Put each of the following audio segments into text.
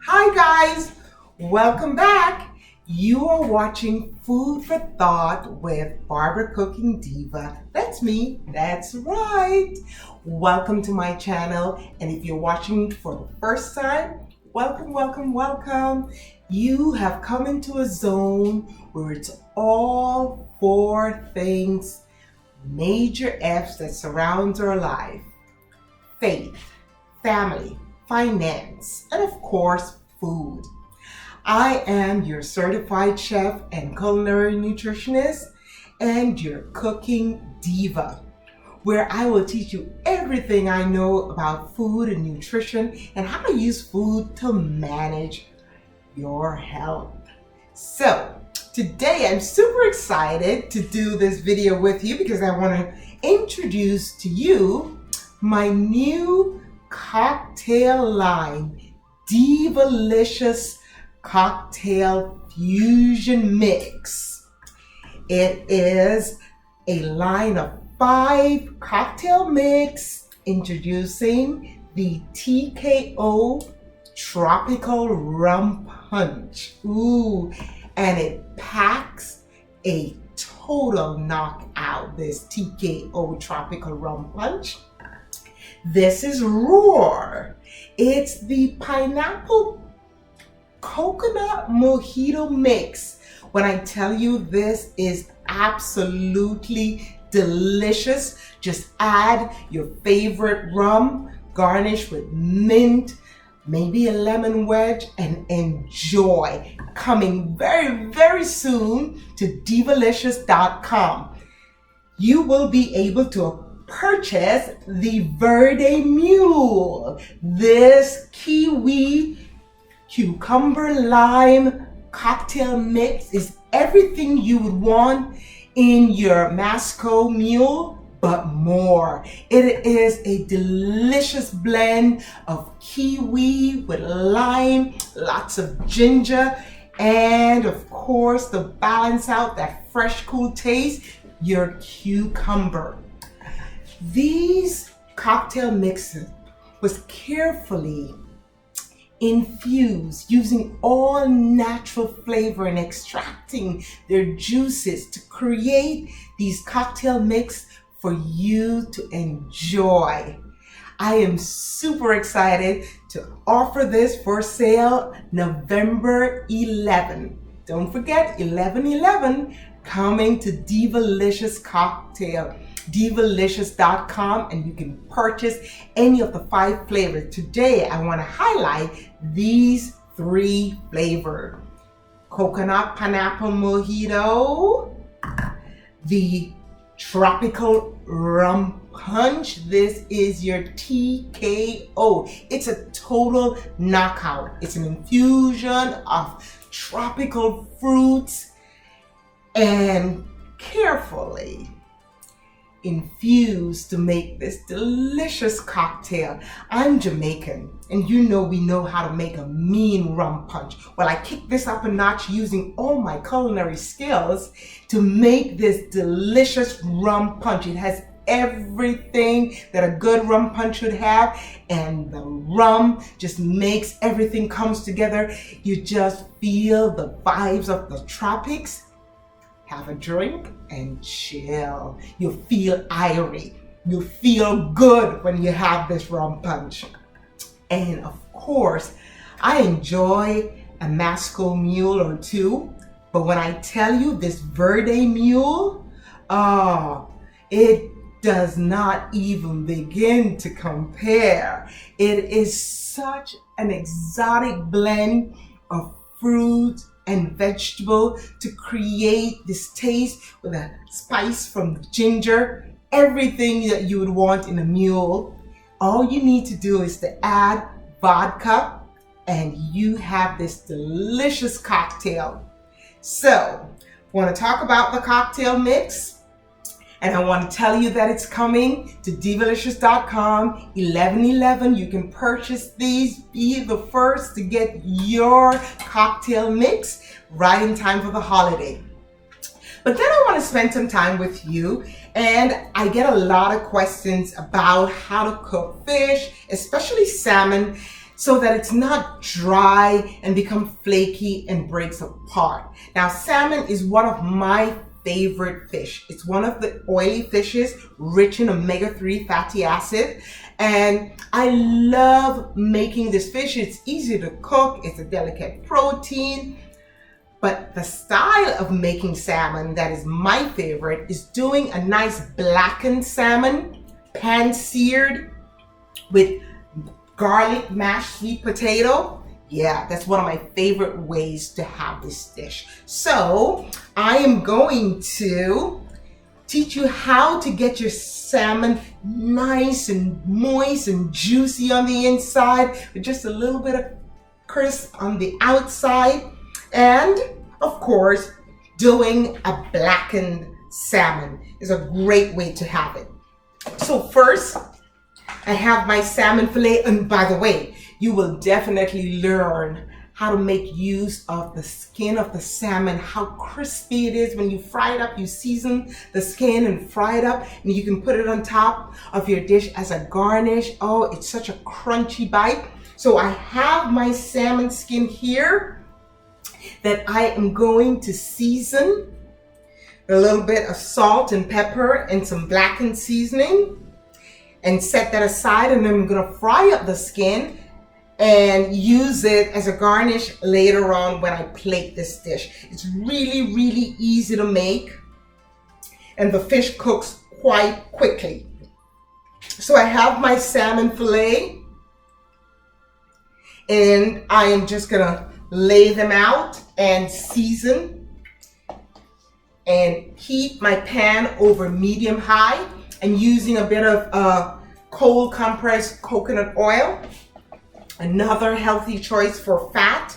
Hi guys, welcome back. You are watching Food for Thought with Barbara Cooking-Diva. That's me, that's right. Welcome to my channel, and if you're watching for the first time, welcome. You have come into a zone where it's all four things, major F's that surrounds our life: faith, family, finance, and of course, food. I am your certified chef and culinary nutritionist and your cooking diva, where I will teach you everything I know about food and nutrition and how to use food to manage your health. So today I'm super excited to do this video with you because I want to introduce to you my new cocktail line, Divalicious Cocktail Fusion Mix. It is a line of 5 cocktail mix introducing the TKO Tropical Rum Punch. Ooh, and it packs a total knockout, this TKO Tropical Rum Punch. This is Roar. It's the pineapple coconut mojito mix. When I tell you this is absolutely delicious, just add your favorite rum, garnish with mint, maybe a lemon wedge, and enjoy. Coming very soon to divalicious.com. You will be able to purchase the Verde Mule. This kiwi cucumber lime cocktail mix is everything you would want in your Masco Mule, but more. It is a delicious blend of kiwi with lime, lots of ginger, and of course, to balance out that fresh, cool taste, your cucumber. These cocktail mixes was carefully infused using all natural flavor and extracting their juices to create these cocktail mix for you to enjoy. I am super excited to offer this for sale November 11. Don't forget 11/11 coming to Divalicious Cocktail. Divalicious.com, and you can purchase any of the 5 flavors. Today I want to highlight these 3 flavors: coconut pineapple mojito, the tropical rum punch. This is your TKO. It's a total knockout. It's an infusion of tropical fruits and carefully infused to make this delicious cocktail. I'm Jamaican, and you know we know how to make a mean rum punch. Well, I kicked this up a notch using all my culinary skills to make this delicious rum punch. It has everything that a good rum punch should have, and the rum just makes everything comes together. You just feel the vibes of the tropics. Have a drink and chill. You'll feel irie. You'll feel good when you have this rum punch. And of course, I enjoy a Masco Mule or 2, but when I tell you this Verde Mule, it does not even begin to compare. It is such an exotic blend of fruit and vegetable to create this taste with a spice from ginger, everything that you would want in a mule. All you need to do is to add vodka and you have this delicious cocktail. So, I want to talk about the cocktail mix, and I want to tell you that it's coming to Divalicious.com 11/11. You can purchase these. Be the first to get your cocktail mix right in time for the holiday. But then I want to spend some time with you, and I get a lot of questions about how to cook fish, especially salmon. so that it's not dry and become flaky and breaks apart. Now, salmon is one of my favorite fish. It's one of the oily fishes rich in omega-3 fatty acid, and I love making this fish. It's easy to cook, it's a delicate protein, but the style of making salmon that is my favorite is doing a nice blackened salmon, pan-seared with garlic mashed sweet potato. Yeah, that's one of my favorite ways to have this dish. So I am going to teach you how to get your salmon nice and moist and juicy on the inside with just a little bit of crisp on the outside. And of course, doing a blackened salmon is a great way to have it. So first, I have my salmon fillet, and by the way, you will definitely learn how to make use of the skin of the salmon, how crispy it is when you fry it up. You season the skin and fry it up, and you can put it on top of your dish as a garnish. Oh, it's such a crunchy bite. So I have my salmon skin here that I am going to season with a little bit of salt and pepper and some blackened seasoning, and set that aside. And then I'm gonna fry up the skin and use it as a garnish later on when I plate this dish. It's really, really easy to make, and the fish cooks quite quickly. So I have my salmon fillet, and I am just gonna lay them out and season and heat my pan over medium high, and using a bit of cold compressed coconut oil, another healthy choice for fat,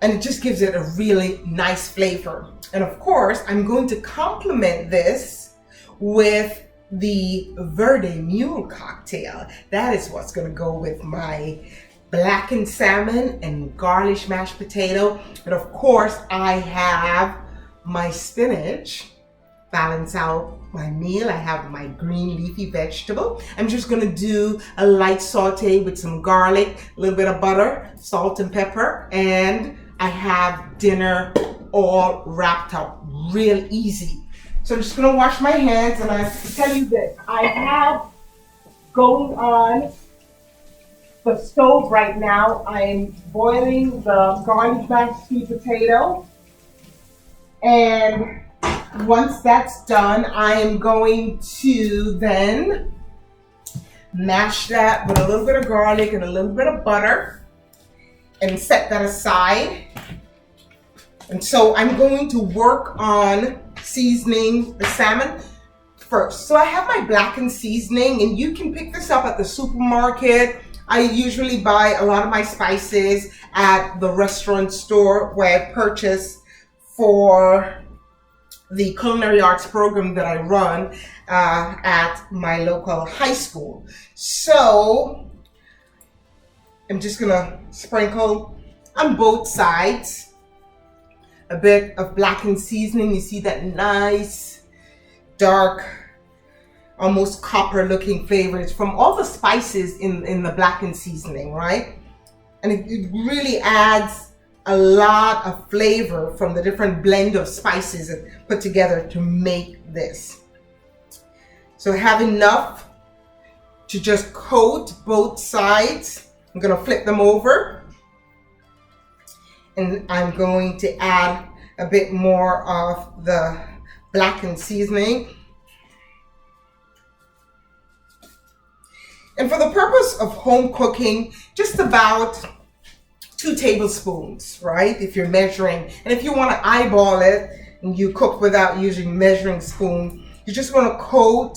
and it just gives it a really nice flavor. And of course, I'm going to complement this with the Verde Mule cocktail. That is what's going to go with my blackened salmon and garlic mashed potato. And of course, I have my spinach, balance out my meal. I have my green leafy vegetable. I'm just gonna do a light saute with some garlic, a little bit of butter, salt and pepper, and I have dinner all wrapped up real easy. So I'm just gonna wash my hands, and I tell you this, I have going on the stove right now, I'm boiling the garlic mashed sweet potato, and once that's done, I am going to then mash that with a little bit of garlic and a little bit of butter and set that aside. And so I'm going to work on seasoning the salmon first. So I have my blackened seasoning, and you can pick this up at the supermarket. I usually buy a lot of my spices at the restaurant store where I purchase for the culinary arts program that I run at my local high school. So I'm just gonna sprinkle on both sides a bit of blackened seasoning. You see that nice, dark, almost copper looking flavor. It's from all the spices in the blackened seasoning, right? And it really adds a lot of flavor from the different blend of spices put together to make this. So I have enough to just coat both sides. I'm gonna flip them over, and I'm going to add a bit more of the blackened seasoning. And for the purpose of home cooking, just about 2 tablespoons, right? If you're measuring, and if you want to eyeball it and you cook without using measuring spoon, you just want to coat.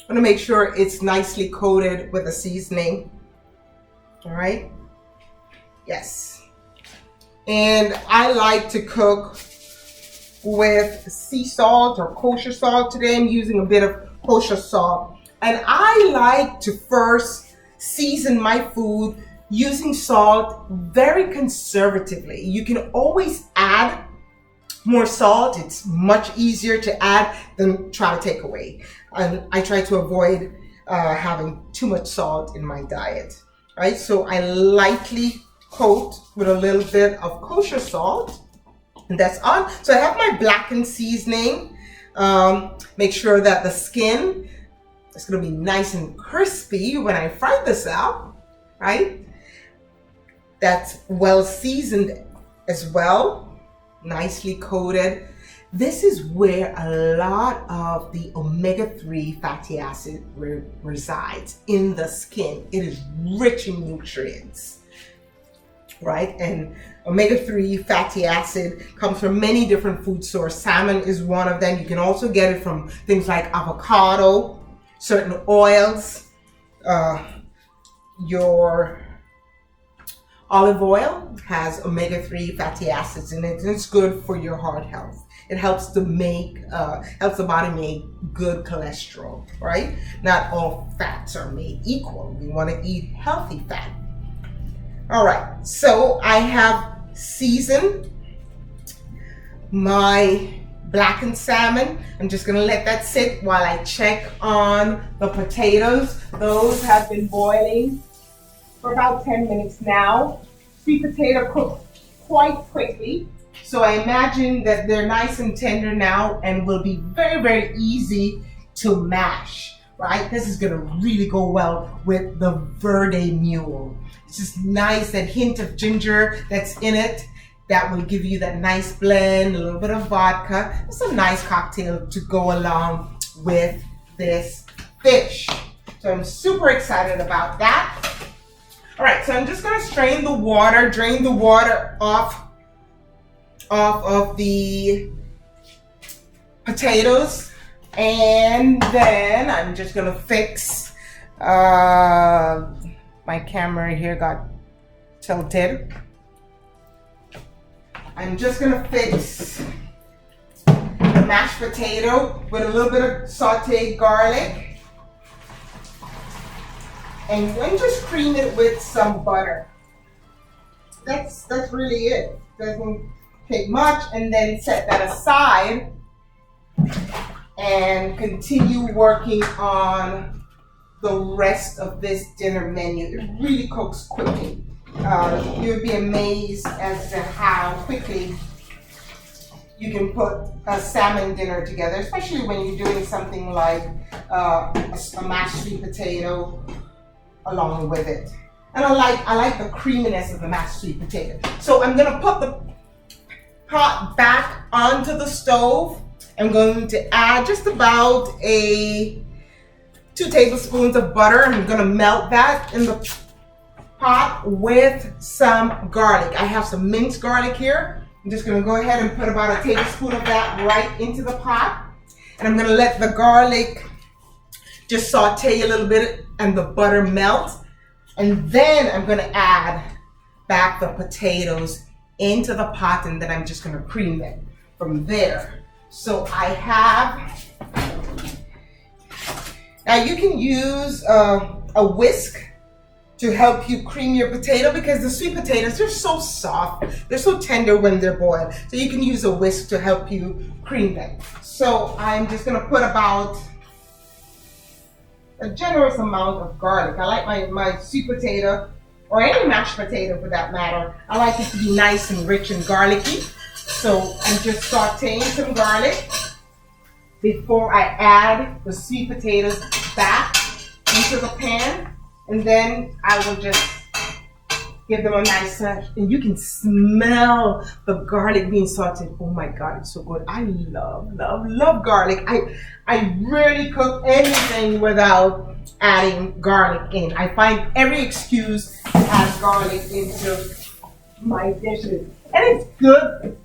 Want to make sure it's nicely coated with the seasoning. All right. Yes. And I like to cook with sea salt or kosher salt. Today I'm using a bit of kosher salt, and I like to first season my food using salt very conservatively. You can always add more salt. It's much easier to add than try to take away. And I try to avoid having too much salt in my diet. right? So I lightly coat with a little bit of kosher salt, and that's on. So I have my blackened seasoning. Make sure that the skin is going to be nice and crispy when I fry this out, right? That's well seasoned as well, nicely coated. This is where a lot of the omega-3 fatty acid resides, in the skin. It is rich in nutrients, right? And omega-3 fatty acid comes from many different food sources. Salmon is one of them. You can also get it from things like avocado, certain oils, your olive oil has omega-3 fatty acids in it, and it's good for your heart health. It helps to helps the body make good cholesterol, right? Not all fats are made equal. We want to eat healthy fat. All right, so I have seasoned my blackened salmon. I'm just gonna let that sit while I check on the potatoes. Those have been boiling for about 10 minutes now. Sweet potato cooked quite quickly, so I imagine that they're nice and tender now and will be very, very easy to mash, right? This is gonna really go well with the verde mule. It's just nice, that hint of ginger that's in it, that will give you that nice blend, a little bit of vodka. It's a nice cocktail to go along with this fish. So I'm super excited about that. All right, so I'm just gonna drain the water off of the potatoes, and then I'm just gonna fix, my camera here got tilted. I'm just gonna fix the mashed potato with a little bit of sauteed garlic, and then just cream it with some butter. That's really it. Doesn't take much, and then set that aside and continue working on the rest of this dinner menu. It really cooks quickly. You'd be amazed as to how quickly you can put a salmon dinner together, especially when you're doing something like a mashed sweet potato along with it. And I like the creaminess of the mashed sweet potato. So I'm gonna put the pot back onto the stove. I'm going to add just about 2 tablespoons of butter. I'm gonna melt that in the pot with some garlic. I have some minced garlic here. I'm just gonna go ahead and put about 1 tablespoon of that right into the pot. And I'm gonna let the garlic just saute a little bit and the butter melt. And then I'm gonna add back the potatoes into the pot, and then I'm just gonna cream it from there. So I have, now you can use a whisk to help you cream your potato, because the sweet potatoes, they're so soft, they're so tender when they're boiled. So you can use a whisk to help you cream them. So I'm just gonna put about a generous amount of garlic. I like my sweet potato, or any mashed potato for that matter, I like it to be nice and rich and garlicky. So I'm just sauteing some garlic before I add the sweet potatoes back into the pan. And then I will just give them a nice touch. And you can smell the garlic being sauteed. Oh my God, it's so good. I love garlic. I rarely cook anything without adding garlic in. I find every excuse to add garlic into my dishes. And it's good,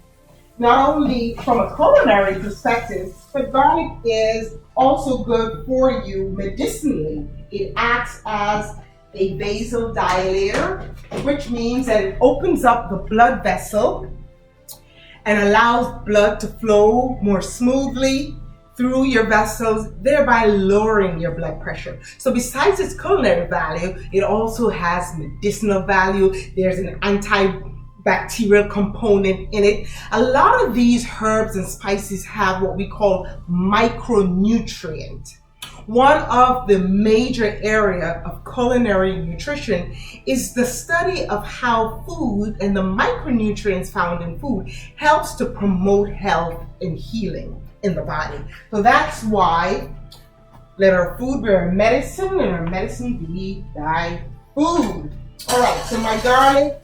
not only from a culinary perspective, but garlic is also good for you medicinally. It acts as a vasodilator, which means that it opens up the blood vessel and allows blood to flow more smoothly through your vessels, thereby lowering your blood pressure. So besides its culinary value, it also has medicinal value. There's an antibacterial component in it. A lot of these herbs and spices have what we call micronutrient. one of the major area of culinary nutrition is the study of how food and the micronutrients found in food helps to promote health and healing in the body. So that's why let our food be our medicine and our medicine be thy food. All right, so my garlic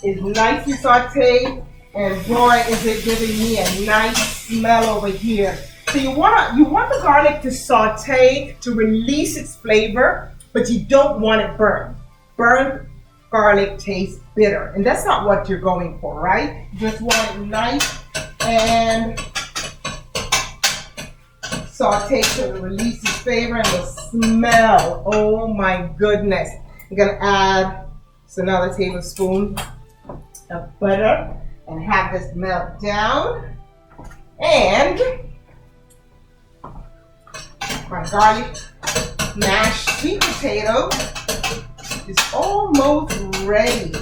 is nicely sauteed, and boy, is it giving me a nice smell over here. So you want the garlic to saute to release its flavor, but you don't want it burnt. Burnt garlic tastes bitter, and that's not what you're going for, right? You just want it nice and saute to release its flavor and the smell. Oh my goodness. I'm gonna add just another tablespoon of butter and have this melt down. And my garlic mashed sweet potato is almost ready.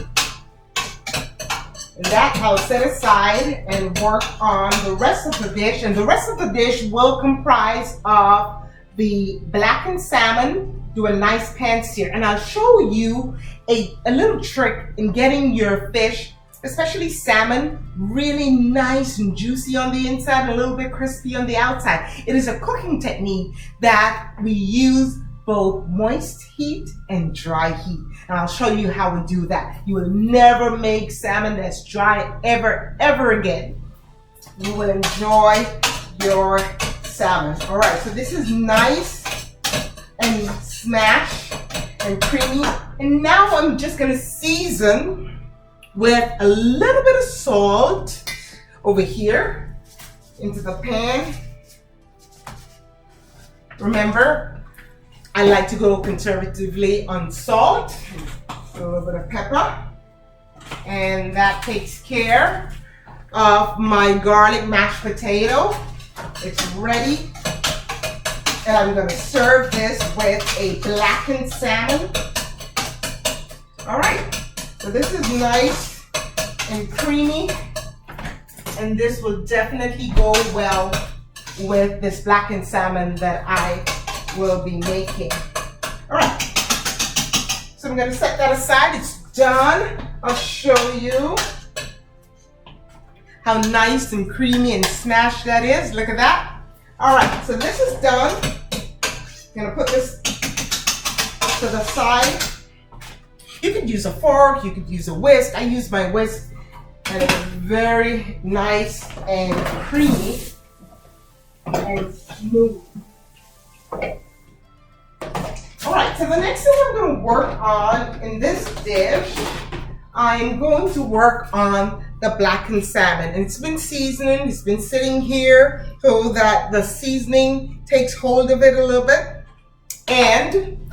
And that I'll set aside and work on the rest of the dish. And the rest of the dish will comprise of the blackened salmon. Do a nice pan sear. And I'll show you a little trick in getting your fish, especially salmon, really nice and juicy on the inside and a little bit crispy on the outside. It is a cooking technique that we use both moist heat and dry heat. And I'll show you how we do that. You will never make salmon that's dry ever again. You will enjoy your salmon. All right, so this is nice and smashed and creamy. And now I'm just gonna season with a little bit of salt over here into the pan. Remember, I like to go conservatively on salt, a little bit of pepper, and that takes care of my garlic mashed potato. It's ready, and I'm going to serve this with a blackened salmon. All right, so this is nice and creamy, and this will definitely go well with this blackened salmon that I will be making. All right, so I'm going to set that aside. It's done. I'll show you how nice and creamy and smashed that is. Look at that. All right, so this is done. I'm going to put this to the side. You could use a fork, you could use a whisk. I use my whisk, and it's very nice and creamy and smooth. All right, so the next thing I'm going to work on in this dish, I'm going to work on the blackened salmon. And it's been seasoning, it's been sitting here so that the seasoning takes hold of it a little bit. And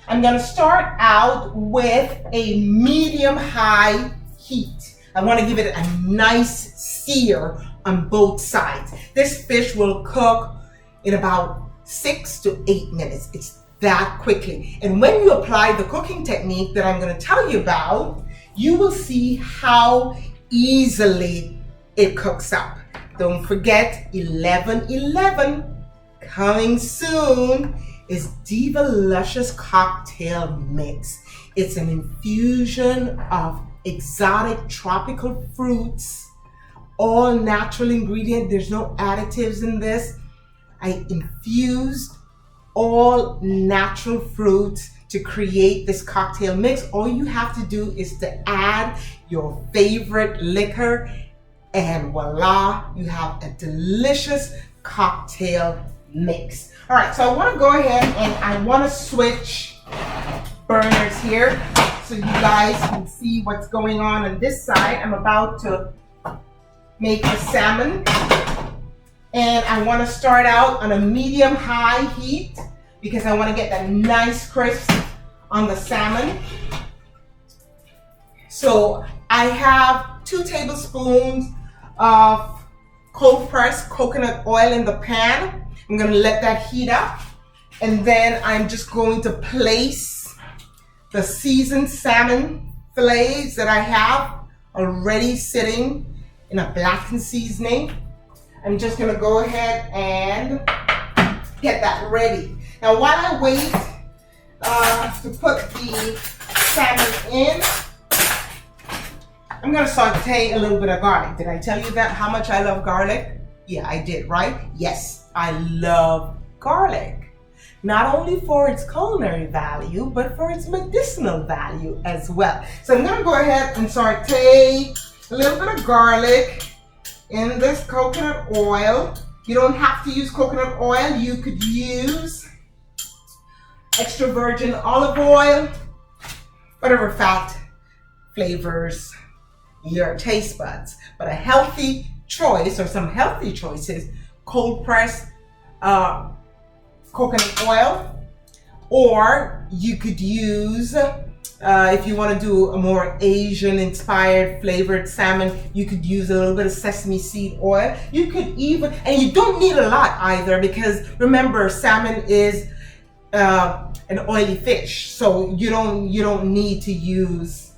I'm going to start out with a medium-high heat. I want to give it a nice sear on both sides. This fish will cook in about 6 to 8 minutes. It's that quickly. And when you apply the cooking technique that I'm going to tell you about, you will see how easily it cooks up. Don't forget 11/11 coming soon is Diva Luscious Cocktail Mix. It's an infusion of exotic tropical fruits, all natural ingredient. There's no additives in this. I infused all natural fruits to create this cocktail mix. All you have to do is to add your favorite liquor, and voila, you have a delicious cocktail mix. All right, so I want to go ahead and I want to switch burners here so you guys can see what's going on this side. I'm about to make the salmon, and I want to start out on a medium-high heat because I want to get that nice crisp on the salmon. So I have 2 tablespoons of cold pressed coconut oil in the pan. I'm going to let that heat up, and then I'm just going to place the seasoned salmon fillets that I have already sitting in a blackened seasoning. I'm just going to go ahead and get that ready. Now while I wait to put the salmon in, I'm gonna saute a little bit of garlic. Did I tell you that how much I love garlic? Yeah, I did, right? Yes, I love garlic. Not only for its culinary value, but for its medicinal value as well. So I'm gonna go ahead and saute a little bit of garlic in this coconut oil. You don't have to use coconut oil. You could use extra virgin olive oil, whatever fat flavors your taste buds. But a healthy choice, or some healthy choices, cold pressed coconut oil, or you could use, if you want to do a more Asian inspired flavored salmon, you could use a little bit of sesame seed oil. You could even, and you don't need a lot either, because remember, salmon is an oily fish, so you don't need to use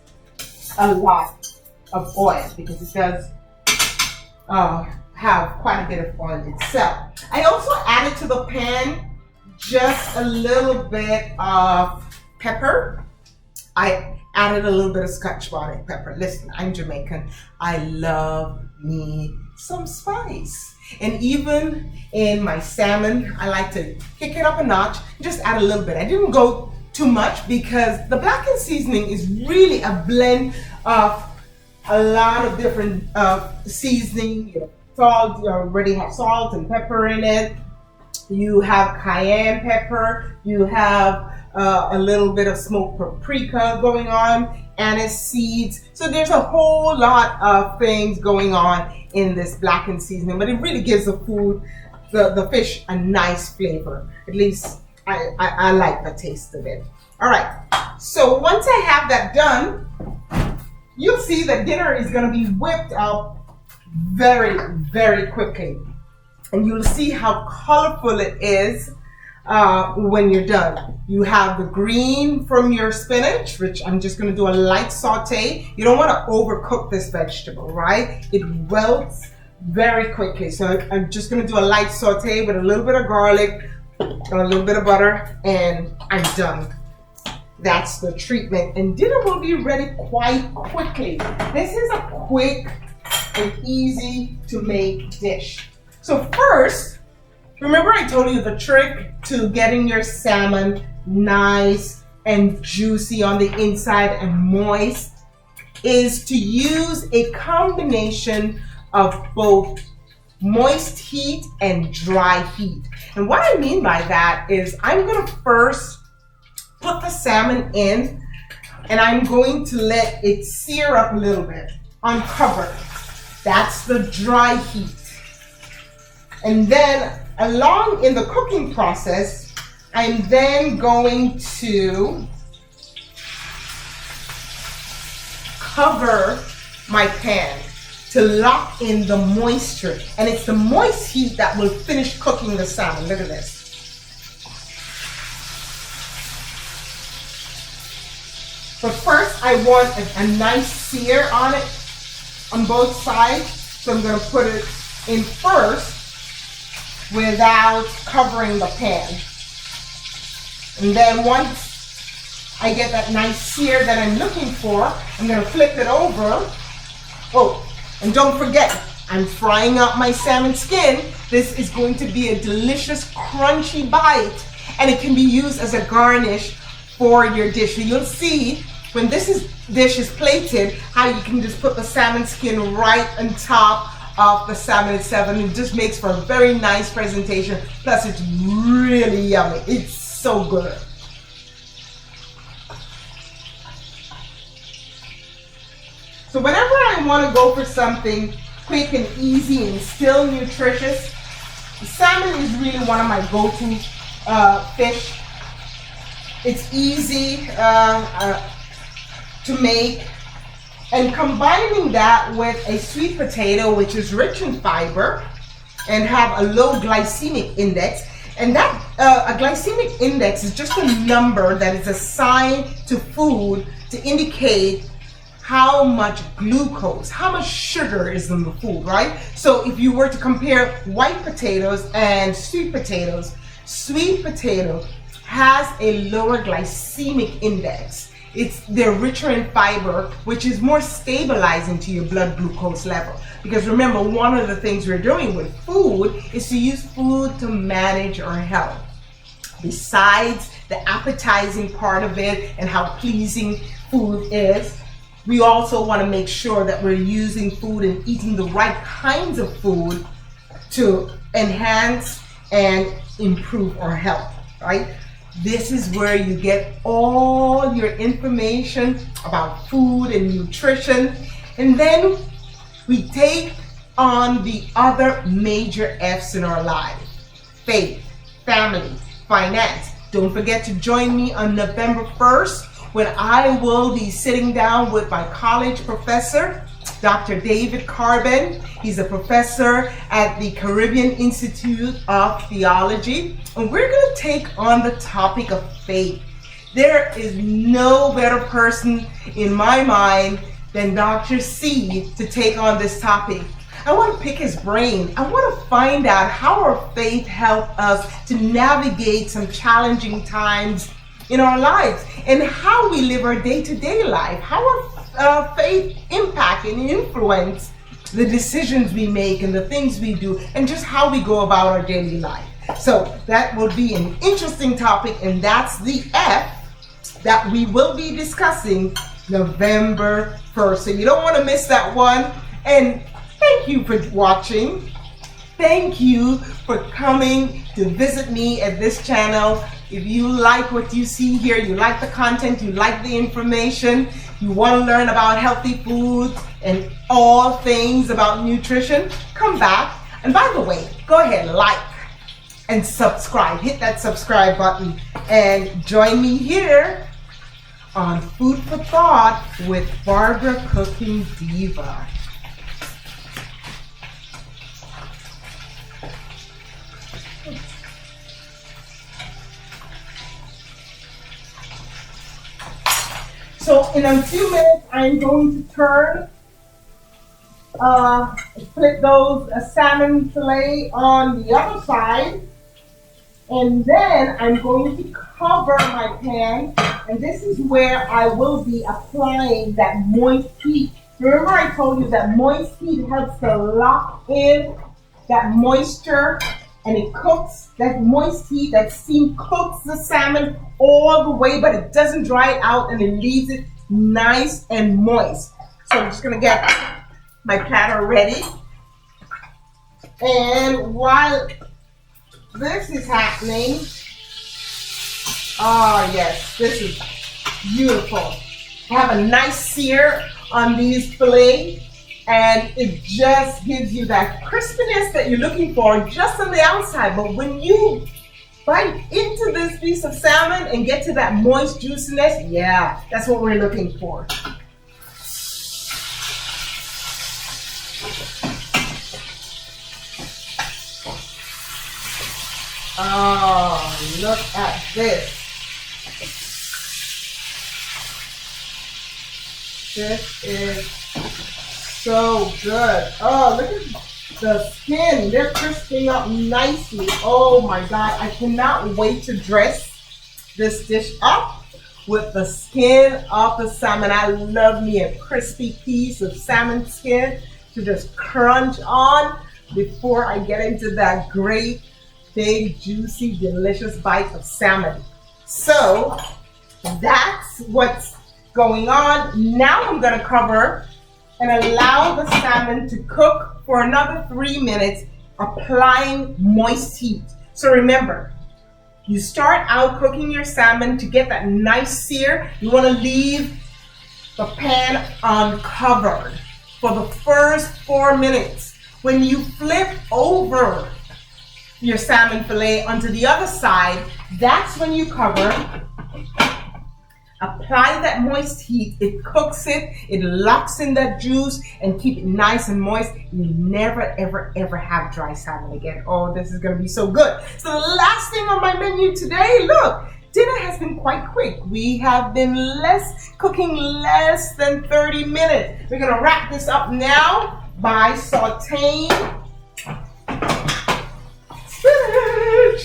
a lot of oil, because it does have quite a bit of oil itself. I also added to the pan just a little bit of pepper. I added a little bit of Scotch bonnet pepper. Listen, I'm Jamaican. I love me some spice. And even in my salmon, I like to kick it up a notch, just add a little bit. I didn't go too much because the blackened seasoning is really a blend of a lot of different seasoning. You know, salt, you already have salt and pepper in it. You have cayenne pepper, you have a little bit of smoked paprika going on, anise seeds. So there's a whole lot of things going on in this blackened seasoning, but it really gives the food, the fish, a nice flavor. At least I like the taste of it. All right, so once I have that done, you'll see that dinner is gonna be whipped up very, very quickly. And you'll see how colorful it is when you're done. You have the green from your spinach, which I'm just gonna do a light saute. You don't wanna overcook this vegetable, right? It wilts very quickly. So I'm just gonna do a light saute with a little bit of garlic, a little bit of butter, and I'm done. That's the treatment. And dinner will be ready quite quickly. This is a quick and easy to make dish. So first, remember I told you the trick to getting your salmon nice and juicy on the inside and moist is to use a combination of both moist heat and dry heat. And what I mean by that is I'm gonna first put the salmon in and I'm going to let it sear up a little bit, uncovered. That's the dry heat. And then along in the cooking process, I'm then going to cover my pan to lock in the moisture. And it's the moist heat that will finish cooking the salmon. Look at this. But first I want a nice sear on it, on both sides. So I'm gonna put it in first without covering the pan. And then once I get that nice sear that I'm looking for, I'm gonna flip it over. Oh, and don't forget, I'm frying up my salmon skin. This is going to be a delicious, crunchy bite, and it can be used as a garnish for your dish. So you'll see when this dish is plated, how you can just put the salmon skin right on top of the salmon itself, and it just makes for a very nice presentation. Plus it's really yummy. It's so good. So whenever I want to go for something quick and easy and still nutritious, salmon is really one of my go-to fish. It's easy to make. And combining that with a sweet potato, which is rich in fiber and have a low glycemic index. And that a glycemic index is just a number that is assigned to food to indicate how much glucose, how much sugar is in the food, right? So if you were to compare white potatoes and sweet potatoes, Sweet potato has a lower glycemic index. They're richer in fiber, which is more stabilizing to your blood glucose level. Because remember, one of the things we're doing with food is to use food to manage our health. Besides the appetizing part of it and how pleasing food is, we also want to make sure that we're using food and eating the right kinds of food to enhance and improve our health, right? This is where you get all your information about food and nutrition. And then we take on the other major F's in our lives: faith, family, finance. Don't forget to join me on November 1st when I will be sitting down with my college professor, Dr. David Carbon. He's a professor at the Caribbean Institute of Theology, and we're going to take on the topic of faith. There is no better person in my mind than Dr. C to take on this topic. I want to pick his brain. I want to find out how our faith helps us to navigate some challenging times in our lives and how we live our day-to-day life, how our faith impact and influence the decisions we make and the things we do and just how we go about our daily life. So that will be an interesting topic, and that's the F that we will be discussing November 1st. So you don't want to miss that one. And thank you for watching. Thank you for coming to visit me at this channel. If you like what you see here, you like the content, you like the information, you want to learn about healthy foods and all things about nutrition, come back. And by the way, go ahead, like and subscribe. Hit that subscribe button and join me here on Food for Thought with Barbara Cooking-Diva. So in a few minutes, I'm going to flip those salmon fillet on the other side. And then I'm going to cover my pan. And this is where I will be applying that moist heat. Remember I told you that moist heat helps to lock in that moisture, and it cooks, that moist heat, that steam cooks the salmon all the way, but it doesn't dry it out and it leaves it nice and moist. So I'm just gonna get my platter ready. And while this is happening, oh yes, this is beautiful. I have a nice sear on these fillets, and it just gives you that crispiness that you're looking for just on the outside. But when you bite into this piece of salmon and get to that moist juiciness, yeah, that's what we're looking for. Oh, look at this. This is so good. Oh, look at the skin. They're crisping up nicely. Oh my God. I cannot wait to dress this dish up with the skin of the salmon. I love me a crispy piece of salmon skin to just crunch on before I get into that great, big, juicy, delicious bite of salmon. So that's what's going on. Now I'm going to cover and allow the salmon to cook for another 3 minutes, applying moist heat. So remember, you start out cooking your salmon to get that nice sear. You want to leave the pan uncovered for the first 4 minutes. When you flip over your salmon fillet onto the other side, that's when you cover. Apply that moist heat. It cooks it, it locks in that juice and keep it nice and moist. You never, ever, ever have dry salmon again. Oh, this is gonna be so good. So the last thing on my menu today, look, dinner has been quite quick. We have been cooking less than 30 minutes. We're gonna wrap this up now by sauteing spinach.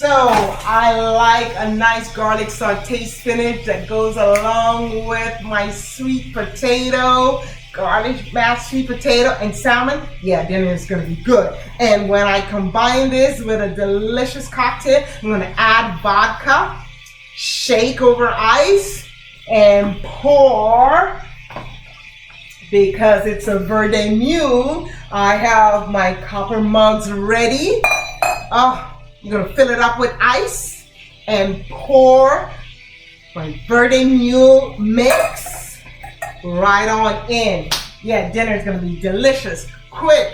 So I like a nice garlic saute spinach that goes along with my sweet potato, garlic mashed sweet potato and salmon. Yeah, dinner is gonna be good. And when I combine this with a delicious cocktail, I'm gonna add vodka, shake over ice, and pour. Because it's a Verde Mule, I have my copper mugs ready. I'm gonna fill it up with ice and pour my Verde Mule mix right on in. Yeah, dinner is gonna be delicious, quick,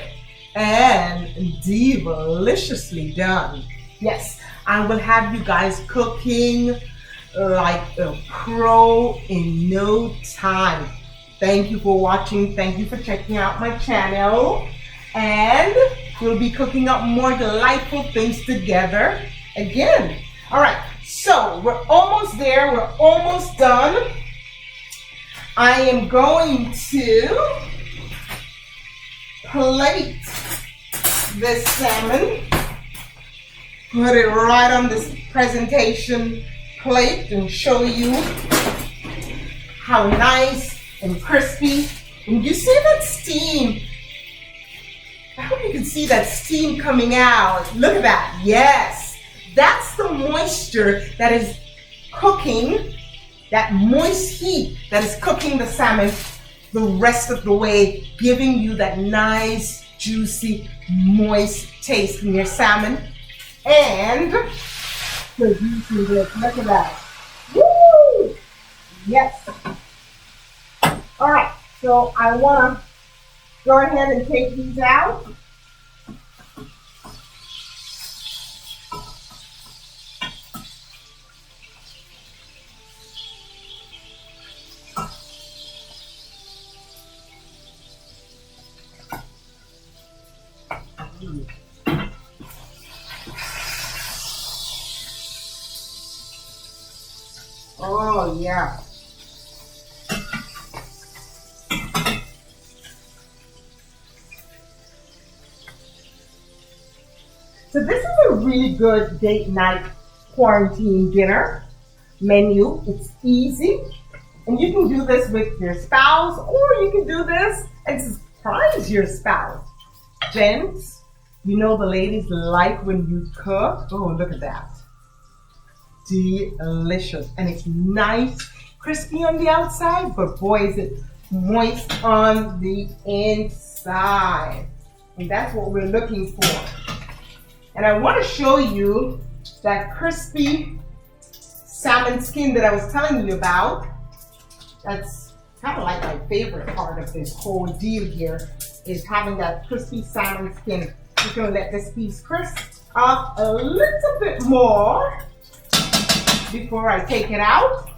and deliciously done. Yes, I will have you guys cooking like a pro in no time. Thank you for watching. Thank you for checking out my channel. And we'll be cooking up more delightful things together again. All right, so we're almost there. We're almost done. I am going to plate this salmon. Put it right on this presentation plate and show you how nice and crispy. And you see that steam? I hope you can see that steam coming out. Look at that. Yes, that's the moisture that is cooking, that moist heat that is cooking the salmon the rest of the way, giving you that nice, juicy, moist taste in your salmon. And producing this. Look at that. Woo! Yes. All right, so I want to go ahead and take these out. Oh, yeah. So this is a really good date night quarantine dinner menu. It's easy. And you can do this with your spouse, or you can do this and surprise your spouse. Gents, you know the ladies like when you cook. Oh, look at that. Delicious. And it's nice, crispy on the outside, but boy, is it moist on the inside. And that's what we're looking for. And I want to show you that crispy salmon skin that I was telling you about. That's kind of like my favorite part of this whole deal here, is having that crispy salmon skin. I'm going to let this piece crisp up a little bit more before I take it out.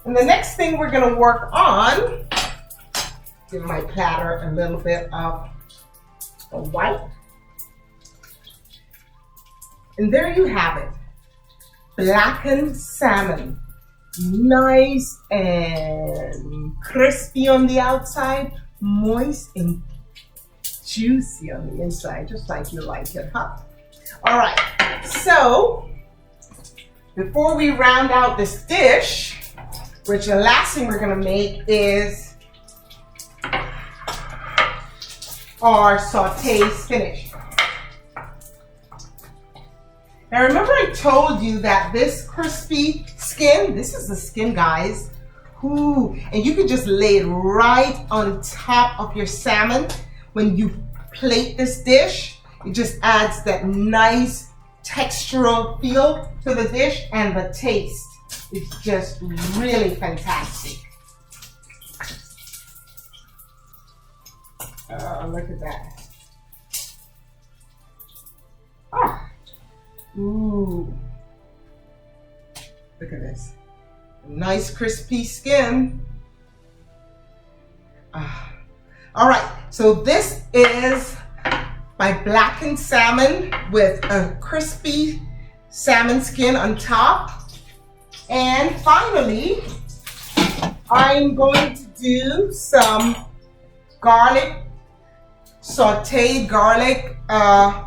And the next thing we're going to work on, give my platter a little bit of the white. And there you have it, blackened salmon. Nice and crispy on the outside, moist and juicy on the inside, just like you like it, huh? All right, so before we round out this dish, which the last thing we're gonna make is our sauteed spinach. Now remember I told you that this crispy skin, this is the skin, guys. Ooh, and you can just lay it right on top of your salmon. When you plate this dish, it just adds that nice textural feel to the dish, and the taste is just really fantastic. Look at that. Ah. Ooh, look at this. Nice crispy skin. All right, so this is my blackened salmon with a crispy salmon skin on top. And finally, I'm going to do some sauteed garlic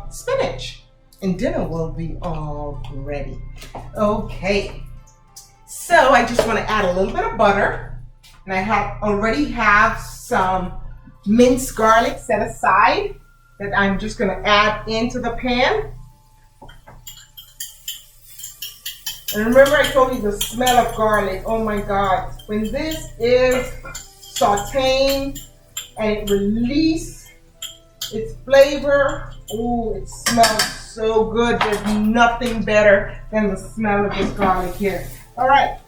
spinach. and dinner will be all ready. Okay, so I just want to add a little bit of butter, and I already have some minced garlic set aside that I'm just going to add into the pan. And remember, I told you the smell of garlic. Oh my God. When this is sauteing and it releases its flavor, oh, it smells so good. There's nothing better than the smell of this garlic here. All right.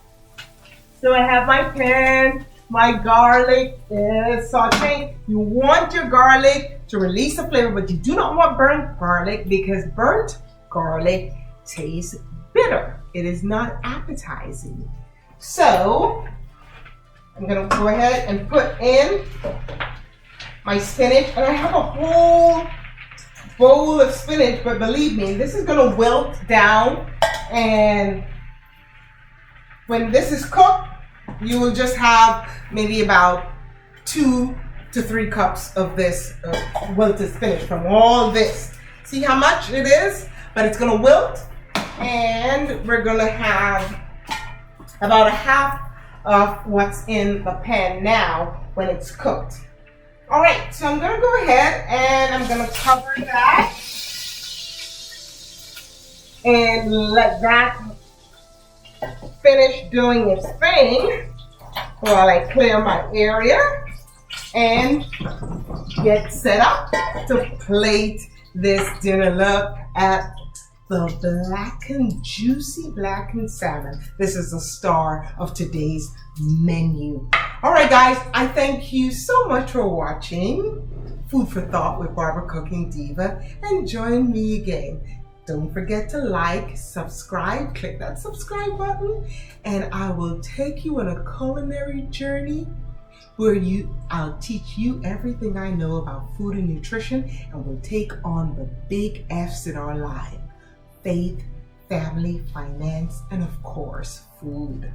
So I have my pan. My garlic is sauteing. You want your garlic to release the flavor, but you do not want burnt garlic because burnt garlic tastes bitter. It is not appetizing. So I'm gonna go ahead and put in my spinach, and I have a whole bowl of spinach, but believe me, this is gonna wilt down, and when this is cooked, you will just have maybe about 2 to 3 cups of this wilted spinach from all this. See how much it is? But it's gonna wilt, and we're gonna have about a half of what's in the pan now when it's cooked. All right, so I'm gonna go ahead and I'm gonna cover that and let that finish doing its thing while I clear my area and get set up to plate this dinner. Look at the juicy blackened salmon. This is the star of today's menu. All right, guys, I thank you so much for watching Food for Thought with Barbara Cooking Diva, and join me again. Don't forget to like, subscribe, click that subscribe button, and I will take you on a culinary journey where I'll teach you everything I know about food and nutrition, and we'll take on the big F's in our life: faith, family, finance, and of course, food.